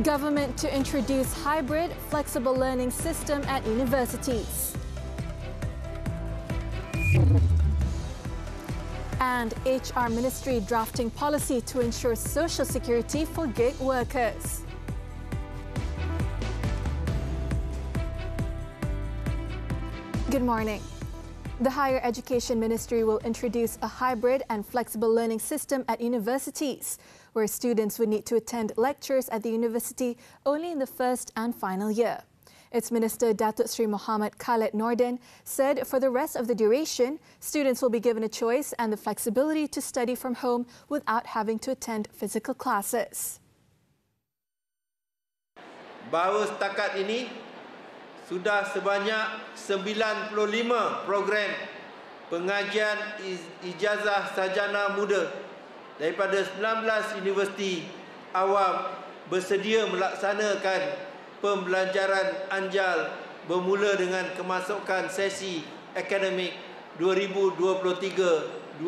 Government to introduce hybrid, flexible learning system at universities. And HR Ministry drafting policy to ensure social security for gig workers. Good morning. The Higher Education Ministry will introduce a hybrid and flexible learning system at universities, where students would need to attend lectures at the university only in the first and final year. Its Minister Datuk Sri Muhammad Khalid Nordin said for the rest of the duration, students will be given a choice and the flexibility to study from home without having to attend physical classes. Bahawa setakat ini sudah sebanyak 95 program pengajian ijazah sarjana muda daripada 19 universiti awam bersedia melaksanakan pembelajaran anjal bermula dengan kemasukan sesi akademik 2023-2024.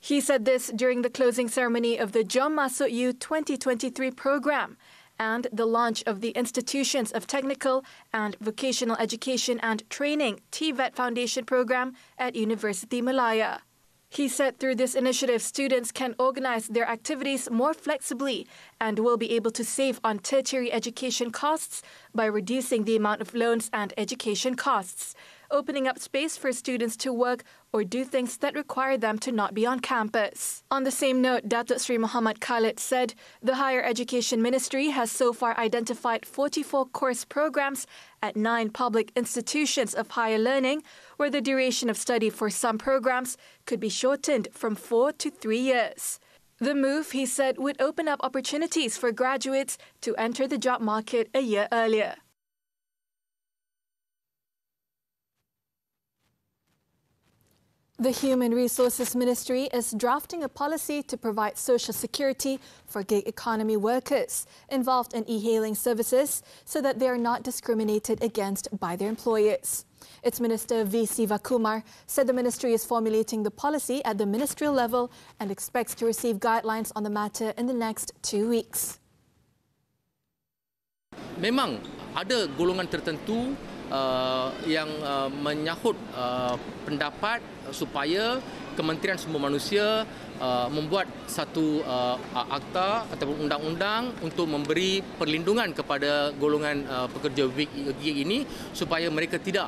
He said this during the closing ceremony of the Jom Masuk You 2023 program and the launch of the Institutions of Technical and Vocational Education and Training TVET Foundation program at University Malaya. He said through this initiative, students can organize their activities more flexibly and will be able to save on tertiary education costs by reducing the amount of loans and education costs, opening up space for students to work or do things that require them to not be on campus. On the same note, Datuk Sri Muhammad Khalid said the Higher Education Ministry has so far identified 44 course programs at 9 public institutions of higher learning, where the duration of study for some programs could be shortened from 4 to 3 years. The move, he said, would open up opportunities for graduates to enter the job market a year earlier. The Human Resources Ministry is drafting a policy to provide social security for gig economy workers involved in e-hailing services so that they are not discriminated against by their employers. Its Minister V. Sivakumar said the ministry is formulating the policy at the ministerial level and expects to receive guidelines on the matter in the next 2 weeks. Memang ada golongan tertentu yang menyahut pendapat supaya Kementerian Sumber Manusia membuat satu akta ataupun undang-undang untuk memberi perlindungan kepada golongan pekerja gig ini supaya mereka tidak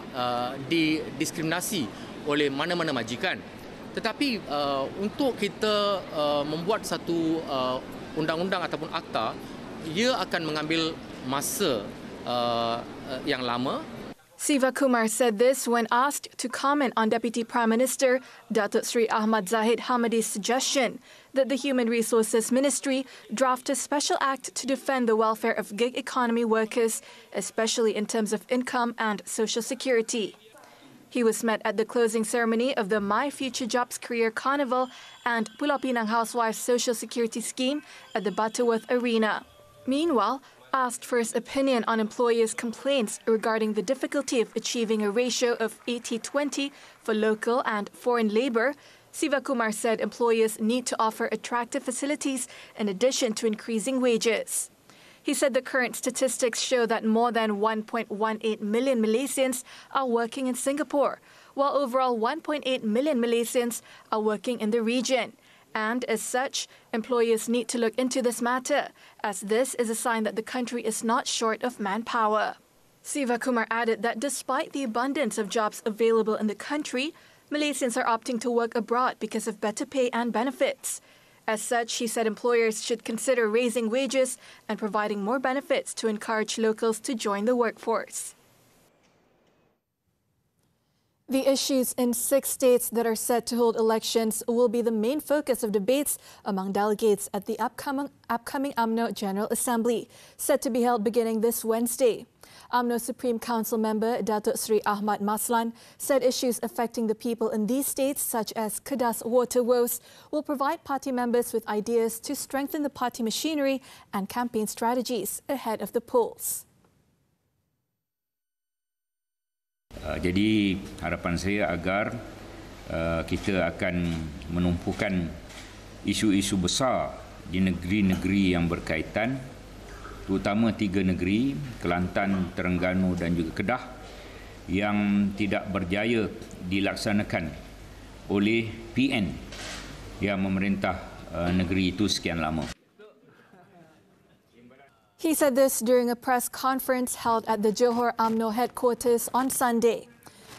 didiskriminasi oleh mana-mana majikan. Tetapi untuk kita membuat satu undang-undang ataupun akta, ia akan mengambil masa yang lama. Sivakumar said this when asked to comment on Deputy Prime Minister Datuk Sri Ahmad Zahid Hamadi's suggestion that the Human Resources Ministry draft a special act to defend the welfare of gig economy workers, especially in terms of income and social security. He was met at the closing ceremony of the My Future Jobs Career Carnival and Pulau Pinang Housewives Social Security Scheme at the Butterworth Arena. Meanwhile, asked for his opinion on employers' complaints regarding the difficulty of achieving a ratio of 80-20 for local and foreign labour, Sivakumar said employers need to offer attractive facilities in addition to increasing wages. He said the current statistics show that more than 1.18 million Malaysians are working in Singapore, while overall 1.8 million Malaysians are working in the region. And as such, employers need to look into this matter, as this is a sign that the country is not short of manpower. Sivakumar added that despite the abundance of jobs available in the country, Malaysians are opting to work abroad because of better pay and benefits. As such, he said employers should consider raising wages and providing more benefits to encourage locals to join the workforce. The issues in 6 states that are set to hold elections will be the main focus of debates among delegates at the upcoming UMNO General Assembly, set to be held beginning this Wednesday. UMNO Supreme Council member Datuk Sri Ahmad Maslan said issues affecting the people in these states, such as Kedas water woes, will provide party members with ideas to strengthen the party machinery and campaign strategies ahead of the polls. Jadi harapan saya agar kita akan menumpukan isu-isu besar di negeri-negeri yang berkaitan, terutama 3 negeri, Kelantan, Terengganu dan juga Kedah, yang tidak berjaya dilaksanakan oleh PN yang memerintah negeri itu sekian lama. He said this during a press conference held at the Johor UMNO headquarters on Sunday.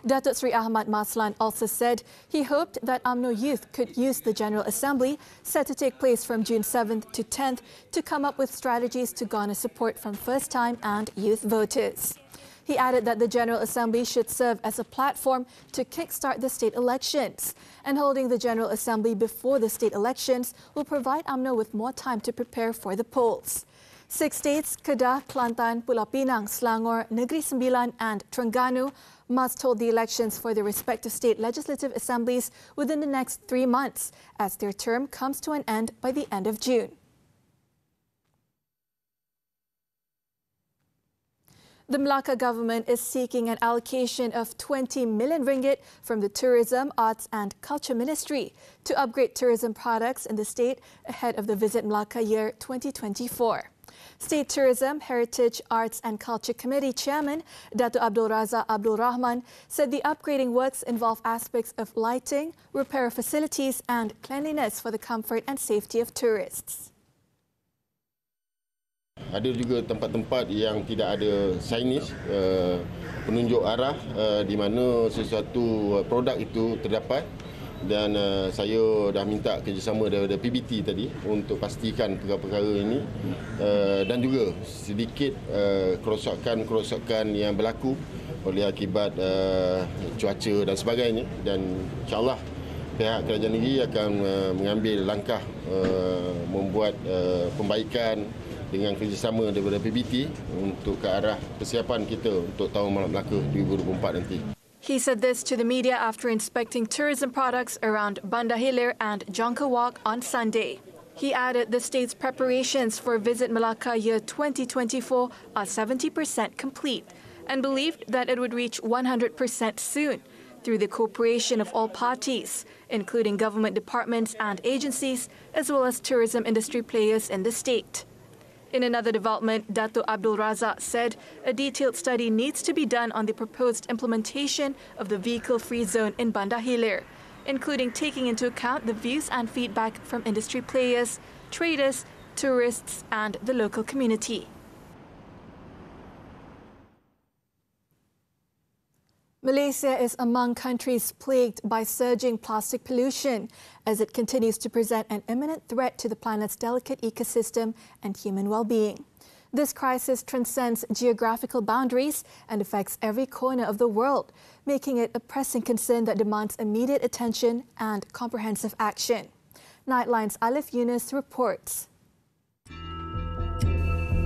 Datuk Seri Ahmad Maslan also said he hoped that UMNO youth could use the General Assembly, set to take place from June 7th to 10th, to come up with strategies to garner support from first-time and youth voters. He added that the General Assembly should serve as a platform to kickstart the state elections, and holding the General Assembly before the state elections will provide UMNO with more time to prepare for the polls. 6 states, Kedah, Kelantan, Pulau Pinang, Selangor, Negeri Sembilan and Terengganu must hold the elections for their respective state legislative assemblies within the next 3 months, as their term comes to an end by the end of June. The Melaka government is seeking an allocation of 20 million ringgit from the Tourism, Arts and Culture Ministry to upgrade tourism products in the state ahead of the Visit Melaka Year 2024. State Tourism, Heritage, Arts and Culture Committee Chairman Dato' Abdul Razak Abdul Rahman said the upgrading works involve aspects of lighting, repair facilities and cleanliness for the comfort and safety of tourists. Ada juga tempat-tempat yang tidak ada signage penunjuk arah di mana sesuatu produk itu terdapat, dan saya dah minta kerjasama daripada PBT tadi untuk pastikan perkara-perkara ini, dan juga sedikit kerosakan yang berlaku oleh akibat cuaca dan sebagainya, dan insyaAllah pihak kerajaan negeri akan mengambil langkah membuat pembaikan dengan kerjasama daripada PBT untuk ke arah persiapan kita untuk Tahun Malam Melaka 2024 nanti. He said this to the media after inspecting tourism products around Bandar Hilir and Jonker Walk on Sunday. He added the state's preparations for Visit Melaka Year 2024 are 70% complete and believed that it would reach 100% soon through the cooperation of all parties, including government departments and agencies, as well as tourism industry players in the state. In another development, Dato' Abdul Razak said a detailed study needs to be done on the proposed implementation of the vehicle-free zone in Bandar Hilir, including taking into account the views and feedback from industry players, traders, tourists and the local community. Malaysia is among countries plagued by surging plastic pollution as it continues to present an imminent threat to the planet's delicate ecosystem and human well-being. This crisis transcends geographical boundaries and affects every corner of the world, making it a pressing concern that demands immediate attention and comprehensive action. Nightline's Alif Yunus reports.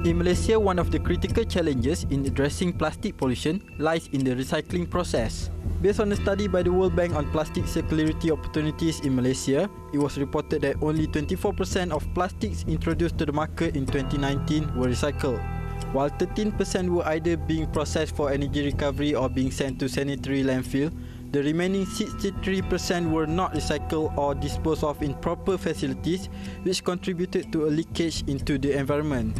In Malaysia, one of the critical challenges in addressing plastic pollution lies in the recycling process. Based on a study by the World Bank on plastic circularity opportunities in Malaysia, it was reported that only 24% of plastics introduced to the market in 2019 were recycled, while 13% were either being processed for energy recovery or being sent to sanitary landfill. The remaining 63% were not recycled or disposed of in proper facilities, which contributed to a leakage into the environment.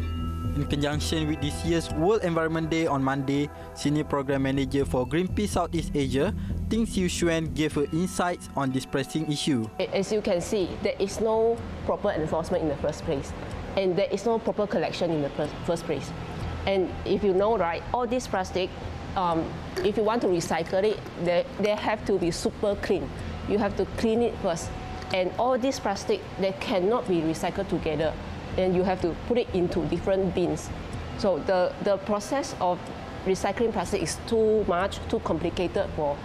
In conjunction with this year's World Environment Day on Monday, Senior Program Manager for Greenpeace Southeast Asia, Ting Siu Xuan, gave her insights on this pressing issue. As you can see, there is no proper enforcement in the first place, and there is no proper collection in the first place. And if you know, right, all this plastic, if you want to recycle it, they have to be super clean. You have to clean it first, and all this plastic, they cannot be recycled together. And you have to put it into different bins. So the process of recycling plastic is too much, too complicated for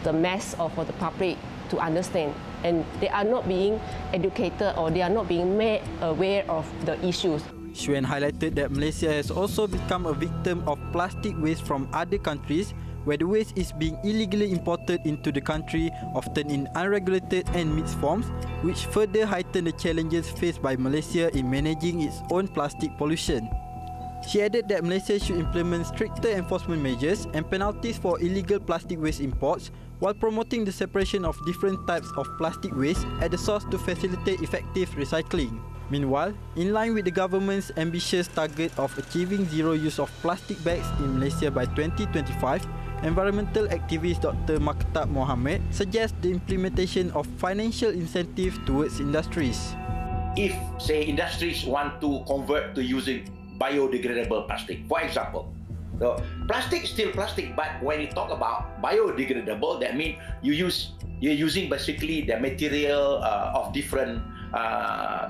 the mass or for the public to understand. And they are not being educated or they are not being made aware of the issues. Xuan highlighted that Malaysia has also become a victim of plastic waste from other countries, where the waste is being illegally imported into the country, often in unregulated and mixed forms, which further heighten the challenges faced by Malaysia in managing its own plastic pollution. She added that Malaysia should implement stricter enforcement measures and penalties for illegal plastic waste imports, while promoting the separation of different types of plastic waste at the source to facilitate effective recycling. Meanwhile, in line with the government's ambitious target of achieving zero use of plastic bags in Malaysia by 2025, environmental activist Dr. Maktab Mohamed suggests the implementation of financial incentives towards industries. If, say, industries want to convert to using biodegradable plastic, for example, so plastic is still plastic, but when you talk about biodegradable, that means you're using basically the material of different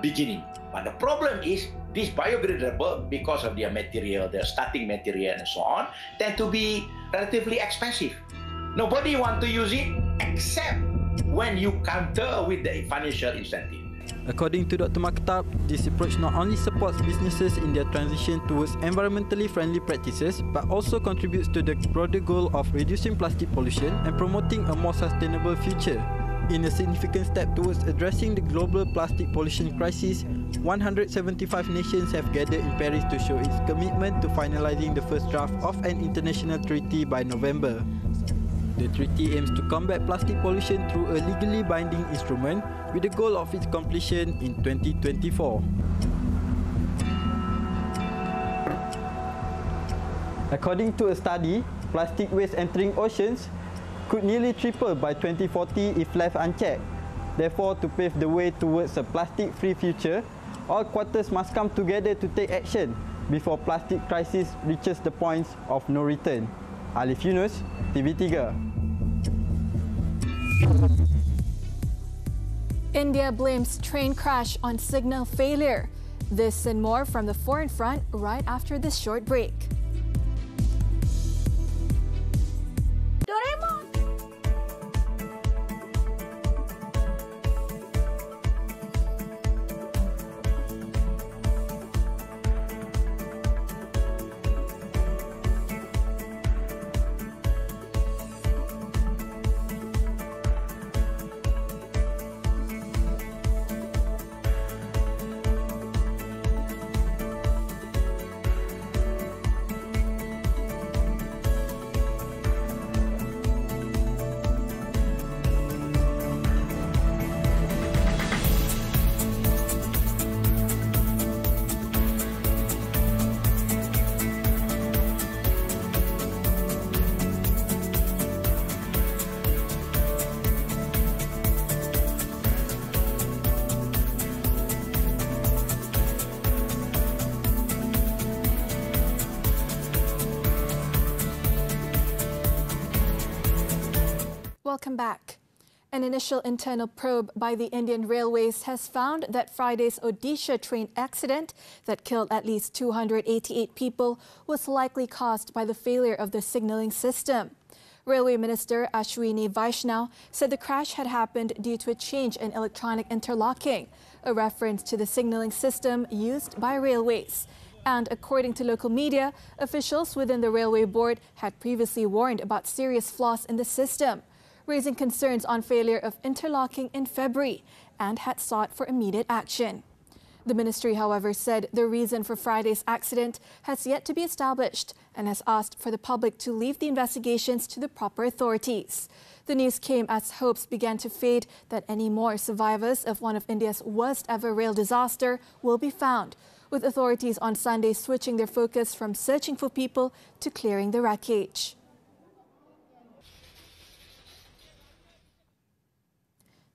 beginning. But the problem is this biodegradable, because of their material, their starting material and so on, tend to be relatively expensive. Nobody want to use it except when you counter with the financial incentive. According to Dr. Maktab, this approach not only supports businesses in their transition towards environmentally friendly practices, but also contributes to the broader goal of reducing plastic pollution and promoting a more sustainable future. In a significant step towards addressing the global plastic pollution crisis, 175 nations have gathered in Paris to show its commitment to finalizing the first draft of an international treaty by November. The treaty aims to combat plastic pollution through a legally binding instrument with the goal of its completion in 2024. According to a study, plastic waste entering oceans could nearly triple by 2040 if left unchecked. Therefore, to pave the way towards a plastic-free future, all quarters must come together to take action before plastic crisis reaches the points of no return. Alif Yunus, TV3. India blames train crash on signal failure. This and more from the Foreign Front right after this short break. Welcome back. An initial internal probe by the Indian Railways has found that Friday's Odisha train accident that killed at least 288 people was likely caused by the failure of the signalling system. Railway Minister Ashwini Vaishnaw said the crash had happened due to a change in electronic interlocking, a reference to the signalling system used by railways. And according to local media, officials within the Railway Board had previously warned about serious flaws in the system, raising concerns on failure of interlocking in February, and had sought for immediate action. The ministry, however, said the reason for Friday's accident has yet to be established and has asked for the public to leave the investigations to the proper authorities. The news came as hopes began to fade that any more survivors of one of India's worst ever rail disaster will be found, with authorities on Sunday switching their focus from searching for people to clearing the wreckage.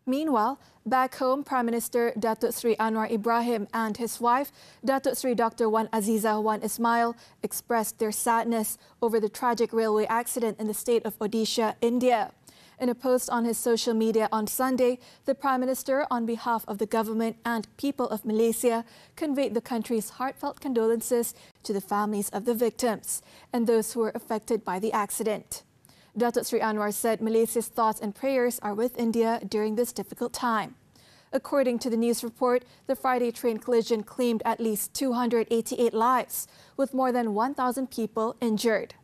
Meanwhile, back home, Prime Minister Datuk Sri Anwar Ibrahim and his wife, Datuk Sri Dr. Wan Aziza Wan Ismail, expressed their sadness over the tragic railway accident in the state of Odisha, India. In a post on his social media on Sunday, the Prime Minister, on behalf of the government and people of Malaysia, conveyed the country's heartfelt condolences to the families of the victims and those who were affected by the accident. Datuk Sri Anwar said Malaysia's thoughts and prayers are with India during this difficult time. According to the news report, the Friday train collision claimed at least 288 lives, with more than 1,000 people injured.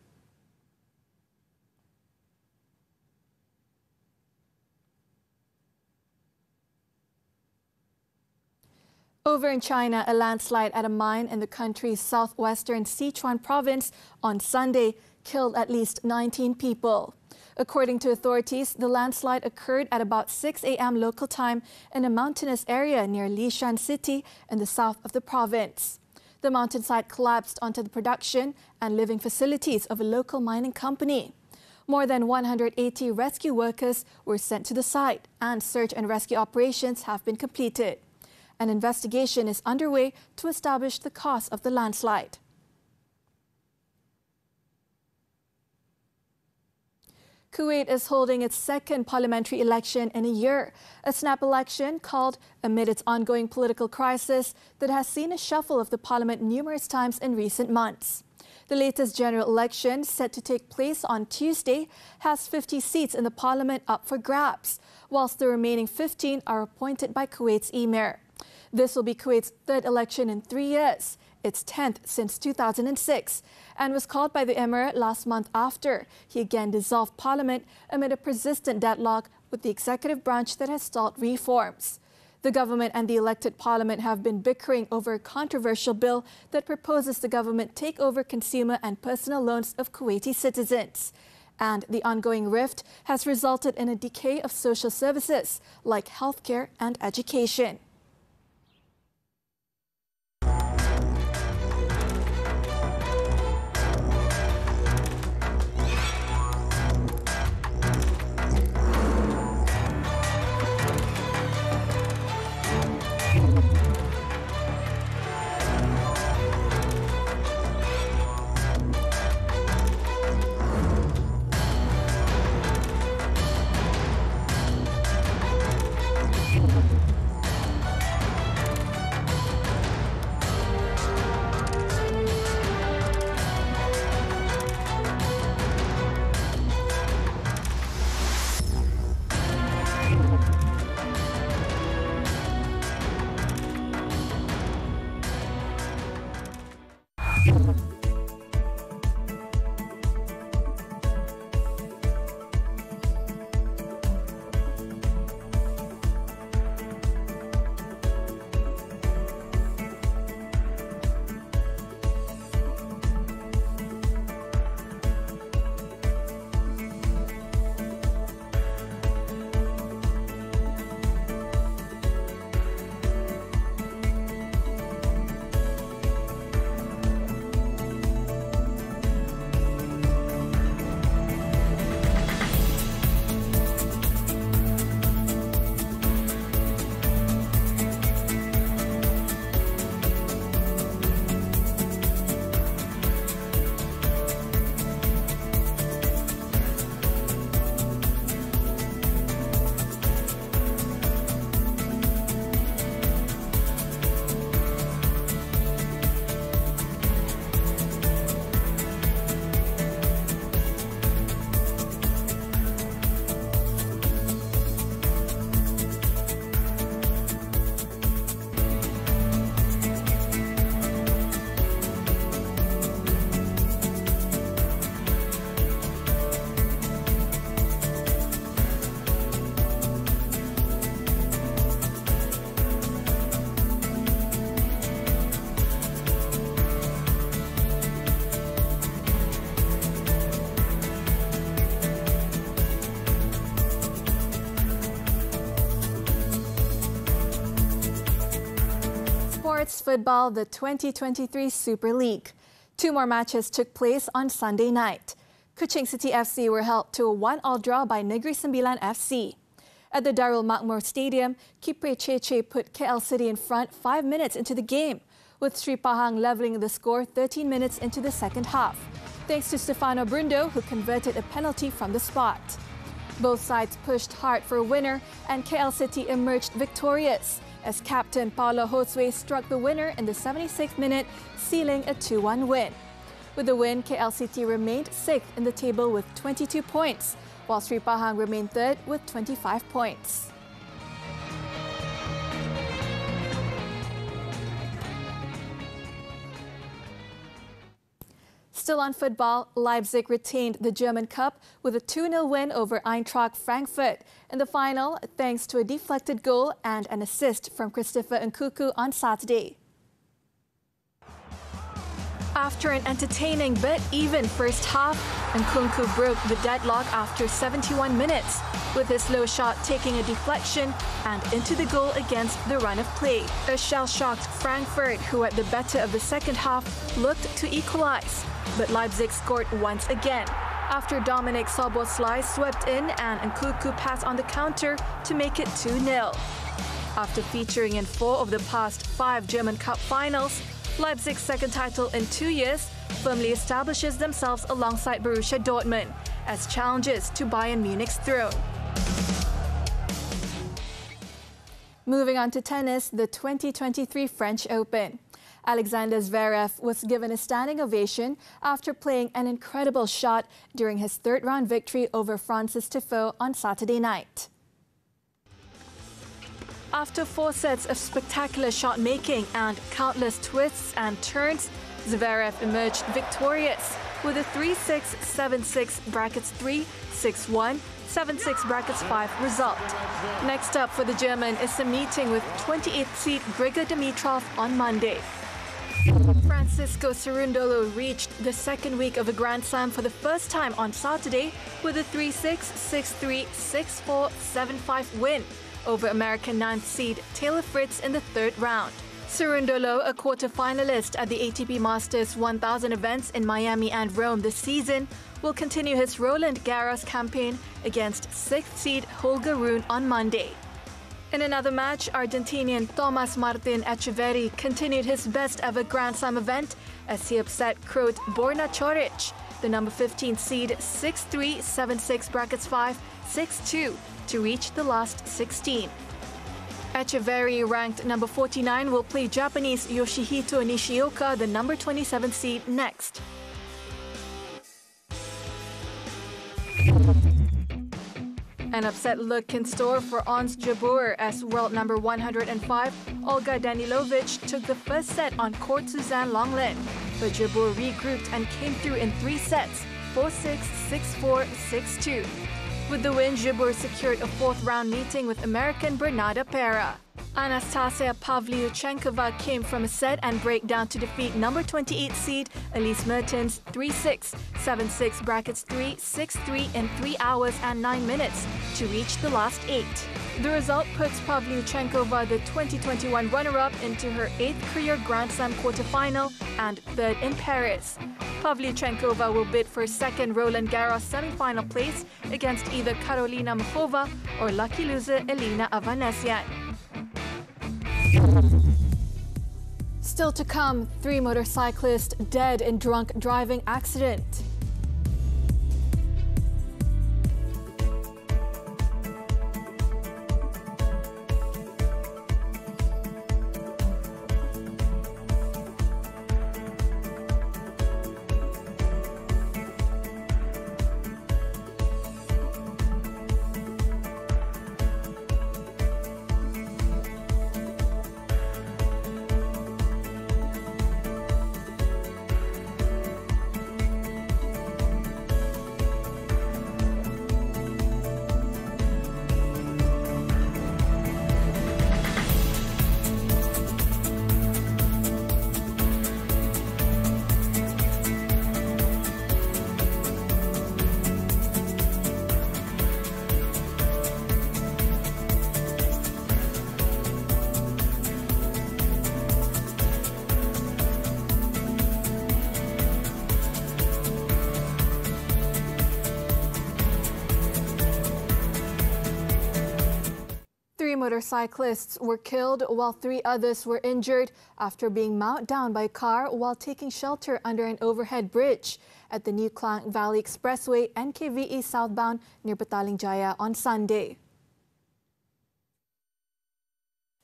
Over in China, a landslide at a mine in the country's southwestern Sichuan province on Sunday killed at least 19 people. According to authorities, the landslide occurred at about 6 a.m. local time in a mountainous area near Lishan city in the south of the province. The mountainside collapsed onto the production and living facilities of a local mining company. More than 180 rescue workers were sent to the site and search and rescue operations have been completed. An investigation is underway to establish the cause of the landslide. Kuwait is holding its second parliamentary election in a year, a snap election called amid its ongoing political crisis that has seen a shuffle of the parliament numerous times in recent months. The latest general election, set to take place on Tuesday, has 50 seats in the parliament up for grabs, whilst the remaining 15 are appointed by Kuwait's emir. This will be Kuwait's third election in 3 years, its 10th since 2006, and was called by the emir last month after he again dissolved parliament amid a persistent deadlock with the executive branch that has stalled reforms. The government and the elected parliament have been bickering over a controversial bill that proposes the government take over consumer and personal loans of Kuwaiti citizens. And the ongoing rift has resulted in a decay of social services like healthcare and education. Sports football, the 2023 Super League. 2 more matches took place on Sunday night. Kuching City FC were held to a 1-1 draw by Negeri Sembilan FC. At the Darul Makmur Stadium, Kipre Cheche put KL City in front 5 minutes into the game, with Sri Pahang levelling the score 13 minutes into the second half, thanks to Stefano Brundo, who converted a penalty from the spot. Both sides pushed hard for a winner, and KL City emerged victorious, as captain Paulo Josue struck the winner in the 76th minute, sealing a 2-1 win. With the win, KL City remained 6th in the table with 22 points, while Sri Pahang remained 3rd with 25 points. Still on football, Leipzig retained the German Cup with a 2-0 win over Eintracht Frankfurt in the final, thanks to a deflected goal and an assist from Christopher Nkuku on Saturday. After an entertaining but even first half, Nkunku broke the deadlock after 71 minutes, with his low shot taking a deflection and into the goal against the run of play. A shell-shocked Frankfurt, who at the better of the second half, looked to equalise, but Leipzig scored once again, after Dominic Szoboszlai swept in and Nkunku passed on the counter to make it 2-0. After featuring in 4 of the past 5 German Cup finals, Leipzig's second title in 2 years firmly establishes themselves alongside Borussia Dortmund as challengers to Bayern Munich's throne. Moving on to tennis, the 2023 French Open. Alexander Zverev was given a standing ovation after playing an incredible shot during his third-round victory over Francis Tiafoe on Saturday night. After 4 sets of spectacular shot-making and countless twists and turns, Zverev emerged victorious with a 3-6, 7-6, brackets 3, 6-1, 7-6, brackets 5 result. Next up for the German is a meeting with 28th seed Grigor Dimitrov on Monday. Francisco Cerundolo reached the second week of a Grand Slam for the first time on Saturday with a 3-6, 6-3, 6-4, 7-5 win over American 9th seed Taylor Fritz in the third round. Cerundolo, a quarter-finalist at the ATP Masters 1000 events in Miami and Rome this season, will continue his Roland Garros campaign against 6th seed Holger Rune on Monday. In another match, Argentinian Tomás Martín Echeverri continued his best-ever Grand Slam event as he upset Croat Borna Coric, the number 15 seed 6-3, 7-6, brackets 5, 6-2, to reach the last 16. Echeverri, ranked number 49, will play Japanese Yoshihito Nishioka, the number 27 seed, next. An upset look in store for Ons Jabeur as world number 105, Olga Danilovic, took the first set on court Suzanne Lenglen, but Jabeur regrouped and came through in 3 sets, 4-6, 6-4, 6-2. With the win, Jabeur secured a 4th-round meeting with American Bernarda Pera. Anastasia Pavlyuchenkova came from a set and break down to defeat number 28 seed Elise Mertens 3-6, 7-6, brackets 3, 6-3 in 3 hours and 9 minutes to reach the last 8. The result puts Pavlyuchenkova, the 2021 runner-up, into her 8th career Grand Slam quarterfinal and 3rd in Paris. Pavlyuchenkova will bid for 2nd Roland Garros semi-final place against either Karolina Muchova or lucky loser Elena Avanesian. Still to come, 3 motorcyclists dead in drunk driving accident. Motorcyclists were killed while 3 others were injured after being mowed down by a car while taking shelter under an overhead bridge at the New Klang Valley Expressway NKVE southbound near Petaling Jaya on Sunday.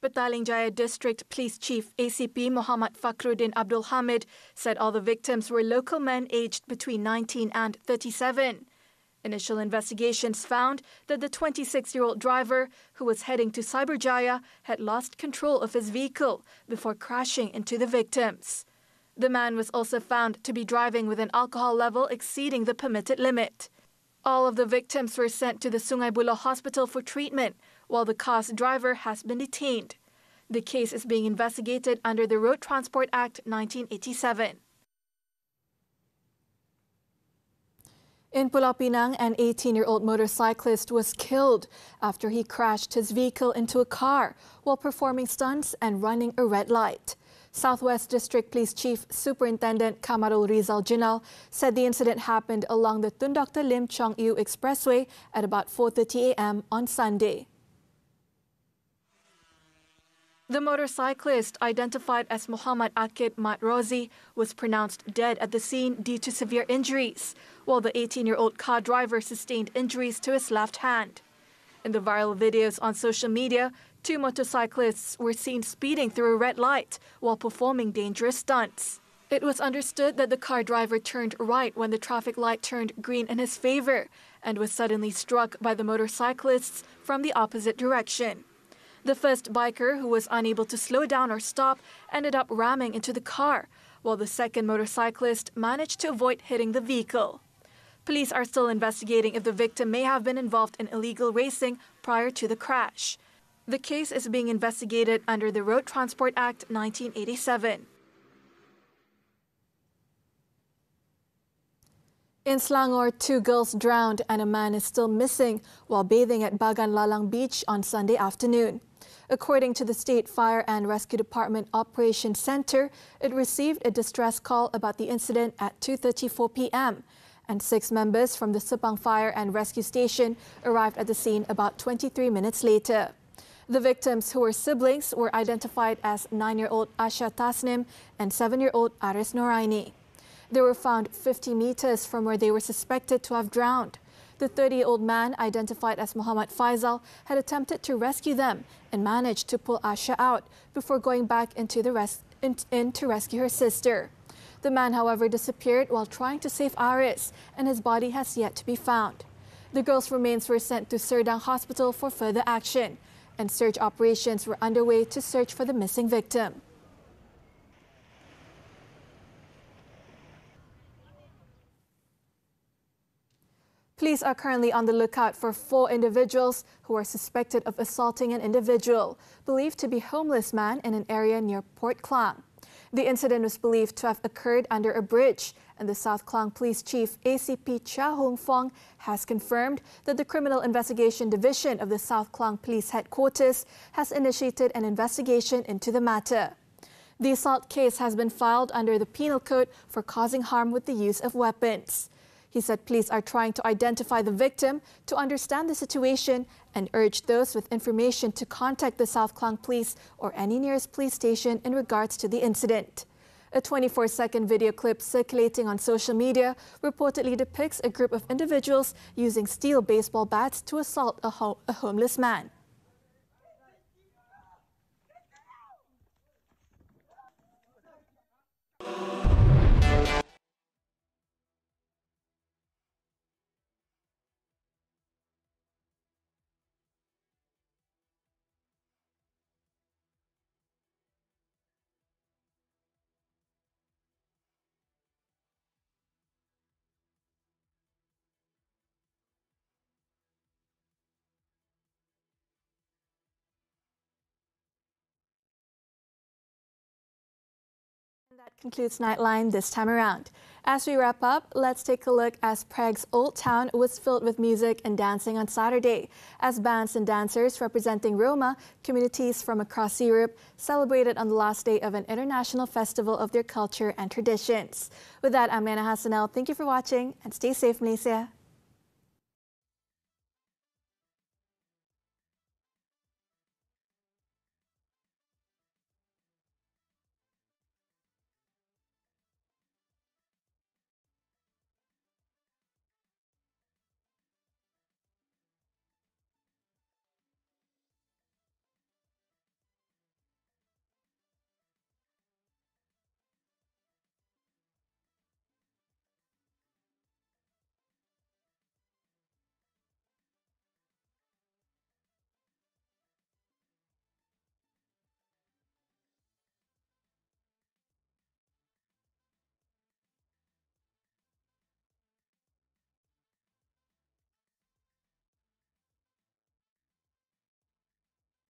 Petaling Jaya District Police Chief ACP Muhammad Fakhruddin Abdul Hamid said all the victims were local men aged between 19 and 37. Initial investigations found that the 26-year-old driver, who was heading to Cyberjaya, had lost control of his vehicle before crashing into the victims. The man was also found to be driving with an alcohol level exceeding the permitted limit. All of the victims were sent to the Sungai Buloh Hospital for treatment, while the car's driver has been detained. The case is being investigated under the Road Transport Act 1987. In Pulau Pinang, an 18-year-old motorcyclist was killed after he crashed his vehicle into a car while performing stunts and running a red light. Southwest District Police Chief Superintendent Kamarul Rizal Jinal said the incident happened along the Tun Dr. Lim Chong Eu Expressway at about 4:30 a.m. on Sunday. The motorcyclist, identified as Muhammad Akid Matrozi, was pronounced dead at the scene due to severe injuries, while the 18-year-old car driver sustained injuries to his left hand. In the viral videos on social media, two motorcyclists were seen speeding through a red light while performing dangerous stunts. It was understood that the car driver turned right when the traffic light turned green in his favor and was suddenly struck by the motorcyclists from the opposite direction. The first biker, who was unable to slow down or stop, ended up ramming into the car, while the second motorcyclist managed to avoid hitting the vehicle. Police are still investigating if the victim may have been involved in illegal racing prior to the crash. The case is being investigated under the Road Transport Act 1987. In Selangor, 2 girls drowned and a man is still missing while bathing at Bagan Lalang Beach on Sunday afternoon. According to the State Fire and Rescue Department Operations Center, it received a distress call about the incident at 2:34 p.m. and 6 members from the Sepang Fire and Rescue Station arrived at the scene about 23 minutes later. The victims, who were siblings, were identified as 9-year-old Asha Tasnim and 7-year-old Aris Noraini. They were found 50 meters from where they were suspected to have drowned. The 30-year-old man, identified as Muhammad Faisal, had attempted to rescue them and managed to pull Asha out before going back into to rescue her sister. The man, however, disappeared while trying to save Aris, and his body has yet to be found. The girls' remains were sent to Serdang Hospital for further action, and search operations were underway to search for the missing victim. Police are currently on the lookout for 4 individuals who are suspected of assaulting an individual, believed to be a homeless man in an area near Port Klang. The incident was believed to have occurred under a bridge, and the South Klang Police Chief ACP Chia Hong Fong has confirmed that the Criminal Investigation Division of the South Klang Police Headquarters has initiated an investigation into the matter. The assault case has been filed under the Penal Code for causing harm with the use of weapons. He said police are trying to identify the victim to understand the situation and urge those with information to contact the South Klang Police or any nearest police station in regards to the incident. A 24-second video clip circulating on social media reportedly depicts a group of individuals using steel baseball bats to assault a homeless man. That concludes Nightline this time around. As we wrap up, let's take a look as Prague's Old Town was filled with music and dancing on Saturday, as bands and dancers representing Roma communities from across Europe celebrated on the last day of an international festival of their culture and traditions. With that, I'm Hassanel. Thank you for watching and stay safe, Malaysia.